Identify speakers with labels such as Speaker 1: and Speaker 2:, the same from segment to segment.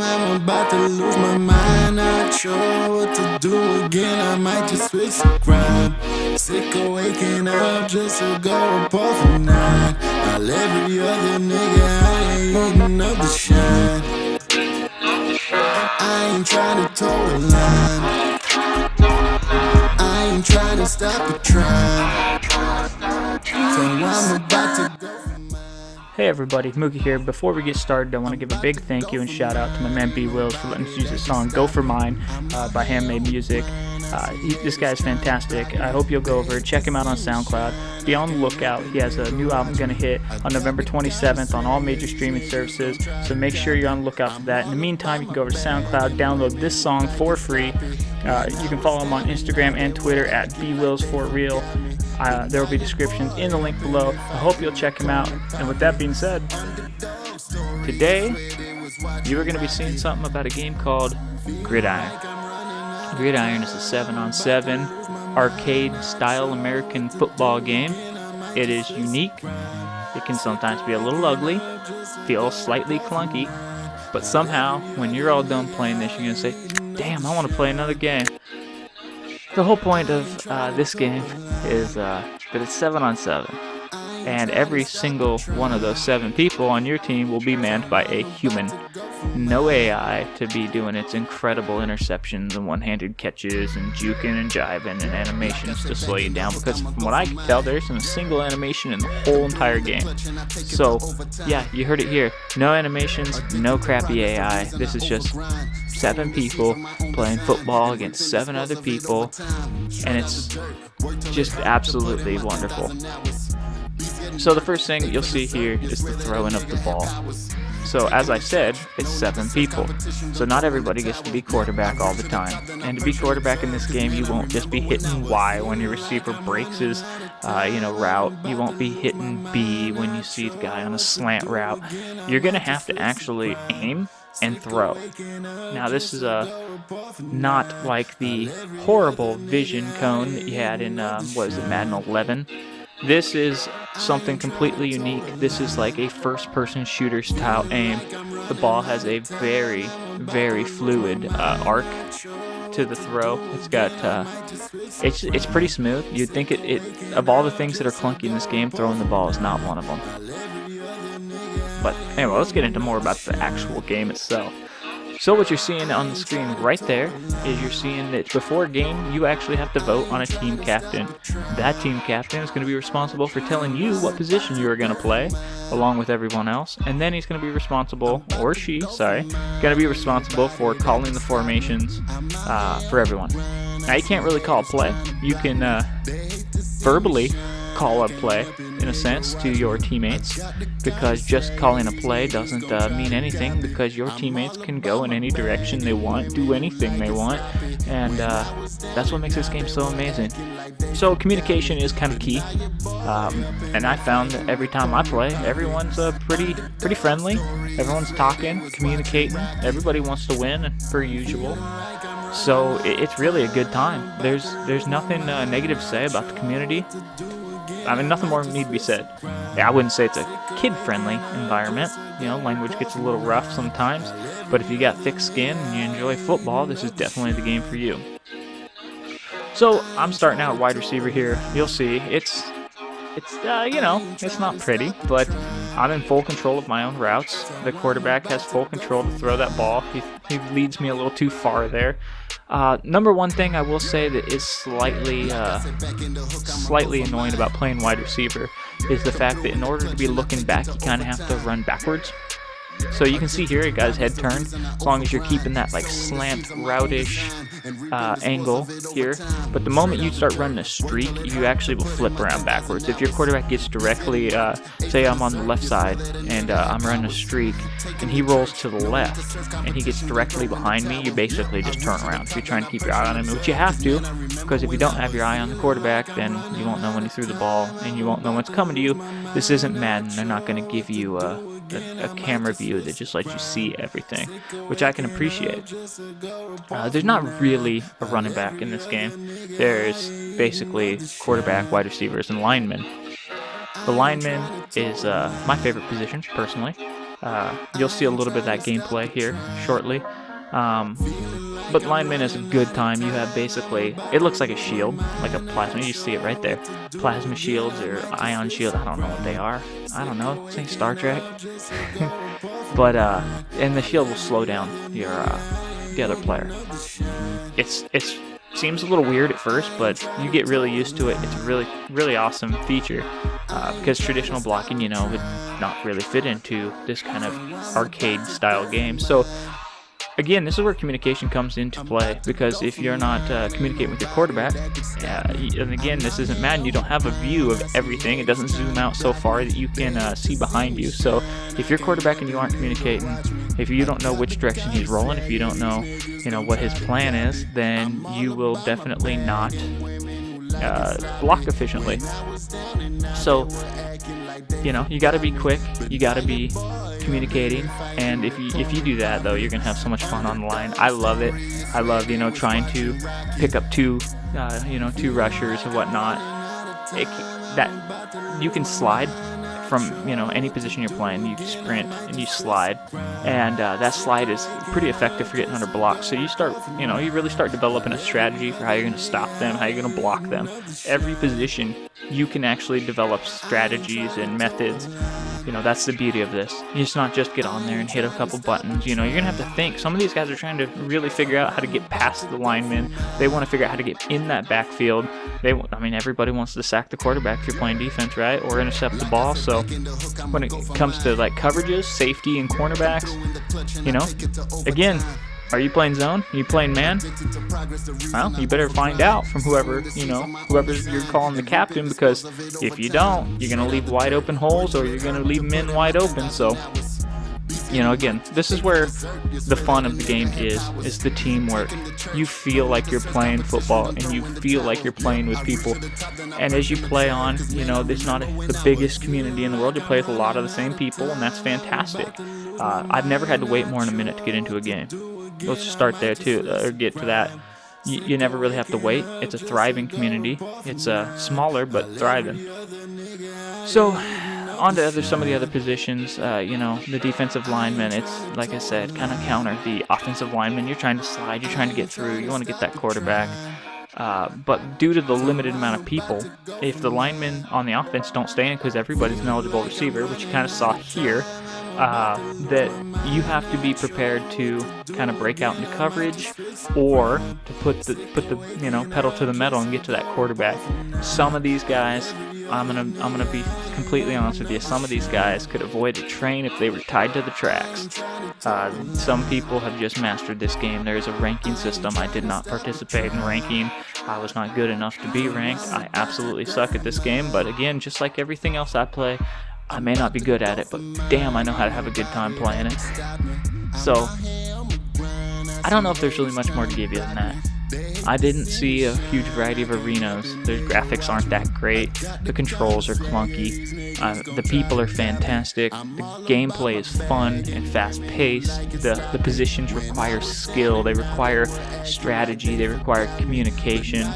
Speaker 1: I'm about to lose my mind, not sure what to do again. I might just switch the grind. Sick of waking up just to go up off the nine. While every other nigga I ain't eating up the shine. I ain't trying to toe a line. I ain't trying to stop the trying. So I'm about to go for mine.
Speaker 2: Hey everybody, Mookie here. Before we get started, I want to give a big thank you and shout out to my man Bwils for letting us use his song Go For Mine by Handmade Music. This guy is fantastic. I hope you'll go over, check him out on SoundCloud. Be on the lookout. He has a new album going to hit on November 27th on all major streaming services, so make sure you're on the lookout for that. In the meantime, you can go over to SoundCloud, download this song for free. You can follow him on Instagram and Twitter at Bwils4Real. There will be descriptions in the link below. I hope you'll check him out. And with that being said, today you are going to be seeing something about a game called GridIron. GridIron is a 7-on-7 arcade-style American football game. It is unique. It can sometimes be a little ugly, feel slightly clunky, but somehow, when you're all done playing this, you're going to say, damn, I want to play another game. The whole point of this game is that it's 7-on-7, and every single one of those 7 people on your team will be manned by a human. No AI to be doing its incredible interceptions and one-handed catches and juking and jiving and animations to slow you down, because from what I can tell, there isn't a single animation in the whole entire game. So, yeah, you heard it here. No animations, no crappy AI. This is just 7 people playing football against 7 other people, and it's just absolutely wonderful. So the first thing you'll see here is the throwing of the ball. So as I said, it's 7 people. So not everybody gets to be quarterback all the time. And to be quarterback in this game, you won't just be hitting Y when your receiver breaks his route. You won't be hitting B when you see the guy on a slant route. You're going to have to actually aim and throw. Now this is not like the horrible vision cone that you had in Madden 11. This is something completely unique. This is like a first-person shooter style aim. The ball has a very, very fluid arc to the throw. It's got it's pretty smooth. You'd think it of all the things that are clunky in this game, throwing the ball is not one of them. But anyway, let's get into more about the actual game itself. So what you're seeing on the screen right there is you're seeing that before a game, you actually have to vote on a team captain. That team captain is going to be responsible for telling you what position you are going to play, along with everyone else. And then he's going to be responsible, or she, going to be responsible for calling the formations for everyone. Now, you can't really call a play. You can verbally call a play, in a sense, to your teammates, because just calling a play doesn't mean anything, because your teammates can go in any direction they want, do anything they want, and that's what makes this game so amazing. So communication is kind of key, and I found that every time I play, everyone's pretty friendly. Everyone's talking, communicating. Everybody wants to win, per usual. So it's really a good time. There's nothing negative to say about the community. I mean, nothing more need to be said. Yeah, I wouldn't say it's a kid-friendly environment. You know, language gets a little rough sometimes, but if you got thick skin and you enjoy football, this is definitely the game for you. So I'm starting out wide receiver here. You'll see it's not pretty, but I'm in full control of my own routes. The quarterback has full control to throw that ball. He leads me a little too far there. Number one thing I will say that is slightly annoying about playing wide receiver is the fact that in order to be looking back, you kind of have to run backwards. So you can see here, it got his head turned, as long as you're keeping that like slant route-ish angle here. But the moment you start running a streak, you actually will flip around backwards. If your quarterback gets directly, say I'm on the left side and I'm running a streak, and he rolls to the left, and he gets directly behind me, you basically just turn around. If you're trying to keep your eye on him, which you have to, because if you don't have your eye on the quarterback, then you won't know when he threw the ball, and you won't know what's coming to you. This isn't Madden. They're not going to give you a camera view that just lets you see everything, which I can appreciate. There's not really a running back in this game. There's basically quarterback, wide receivers, and linemen. The lineman is my favorite position, personally. You'll see a little bit of that gameplay here shortly. But lineman is a good time. You have basically, it looks like a shield, like a plasma. You see it right there. Plasma shields or ion shield. I don't know what they are. I don't know. It's like Star Trek. But and the shield will slow down your the other player. It's seems a little weird at first, but you get really used to it. It's a really awesome feature because traditional blocking, would not really fit into this kind of arcade style game. So again, this is where communication comes into play, because if you're not communicating with your quarterback, and again, this isn't Madden, you don't have a view of everything. It doesn't zoom out so far that you can see behind you. So if you're quarterback and you aren't communicating, if you don't know which direction he's rolling, if you don't know, what his plan is, then you will definitely not block efficiently. So, you got to be quick. You got to be communicating, and if you do that, though, you're gonna have so much fun on the line. I love it. I love trying to pick up two rushers and whatnot. That you can slide from any position you're playing. You sprint and you slide, and that slide is pretty effective for getting under blocks. So you start you really start developing a strategy for how you're gonna stop them, how you're gonna block them. Every position you can actually develop strategies and methods. That's the beauty of this. It's not just get on there and hit a couple buttons. You're going to have to think. Some of these guys are trying to really figure out how to get past the linemen. They want to figure out how to get in that backfield. Everybody wants to sack the quarterback if you're playing defense, right? Or intercept the ball. So when it comes to coverages, safety, and cornerbacks, again, are you playing zone? Are you playing man? Well, you better find out from whoever you're calling the captain, because if you don't, you're going to leave wide open holes, or you're going to leave men wide open. So, again, this is where the fun of the game is the teamwork. You feel like you're playing football, and you feel like you're playing with people. And as you play on, there's not the biggest community in the world. You play with a lot of the same people, and that's fantastic. I've never had to wait more than a minute to get into a game. Let's just start there too, or get to that. You never really have to wait. It's a thriving community. It's smaller but thriving. So, on to some of the other positions. The defensive lineman. It's like I said, kind of counter the offensive lineman. You're trying to slide. You're trying to get through. You want to get that quarterback. But due to the limited amount of people, if the linemen on the offense don't stay in, because everybody's an eligible receiver, which you kind of saw here. That you have to be prepared to kind of break out into coverage, or to put the pedal to the metal and get to that quarterback. Some of these guys, I'm gonna be completely honest with you. Some of these guys could avoid a train if they were tied to the tracks. Some people have just mastered this game. There is a ranking system. I did not participate in ranking. I was not good enough to be ranked. I absolutely suck at this game. But again, just like everything else I play, I may not be good at it, but damn, I know how to have a good time playing it. So, I don't know if there's really much more to give you than that. I didn't see a huge variety of arenas. Their graphics aren't that great. The controls are clunky. The people are fantastic. The gameplay is fun and fast-paced. The positions require skill. They require strategy. They require communication.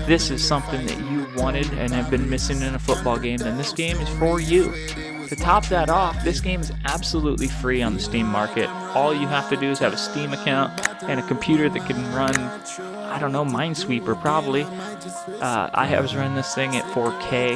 Speaker 2: This is something that you wanted and have been missing in a football game, then this game is for you. To top that off, this game is absolutely free on the Steam market. All you have to do is have a Steam account and a computer that can run, Minesweeper probably. I was running this thing at 4K,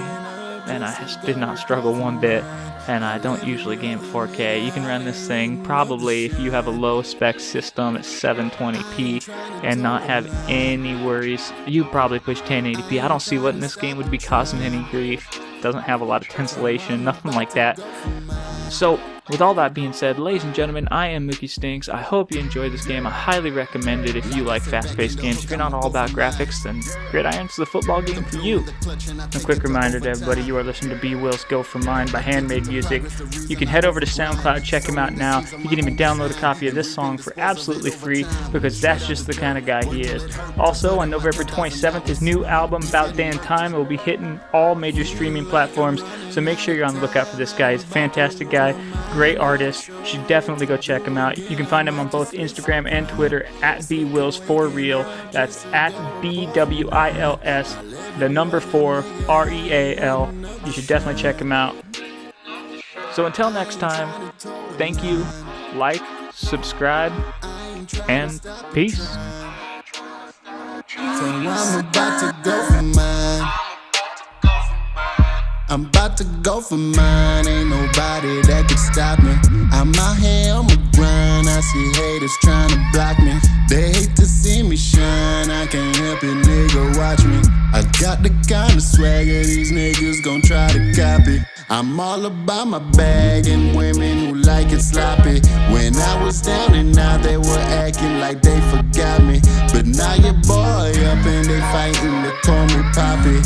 Speaker 2: and I did not struggle one bit, and I don't usually game at 4K. You can run this thing probably, if you have a low-spec system, at 720p and not have any worries. You probably push 1080p. I don't see what in this game would be causing any grief. Doesn't have a lot of tensillation, nothing like that. So, with all that being said, ladies and gentlemen, I am Mookie Stinks. I hope you enjoyed this game. I highly recommend it if you like fast-paced games. If you're not all about graphics, then GridIron's the football game for you. A quick reminder to everybody, you are listening to Bwils Go For Mine by Handmade Music. You can head over to SoundCloud, check him out now. You can even download a copy of this song for absolutely free, because that's just the kind of guy he is. Also, on November 27th, his new album, About Damn Time, will be hitting all major streaming platforms, so make sure you're on the lookout for this guy. He's a fantastic guy. Great artist. You should definitely go check him out. You can find him on both Instagram and Twitter at Bwils4Real. That's at BWILS, the number 4 REAL. You should definitely check him out. So until next time, thank you, like, subscribe, and peace.
Speaker 1: So I'm about to go for mine. I'm about to go for mine. Ain't nobody that can stop me. I'm out here on my grind. I see haters trying to block me. They hate to see me shine. I can't help it, nigga, watch me. I got the kind of swagger these niggas gon' try to copy. I'm all about my bag and women who like it sloppy. When I was down and out, they were acting like they forgot me. But now your boy up and they fighting to call me Poppy.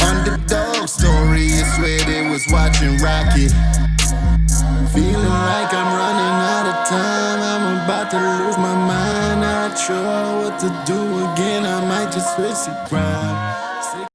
Speaker 1: Underdog story is where they was watching Rocket. Feeling like I'm running out of time. I'm about to lose my mind. Not sure what to do again. I might just switch the grind.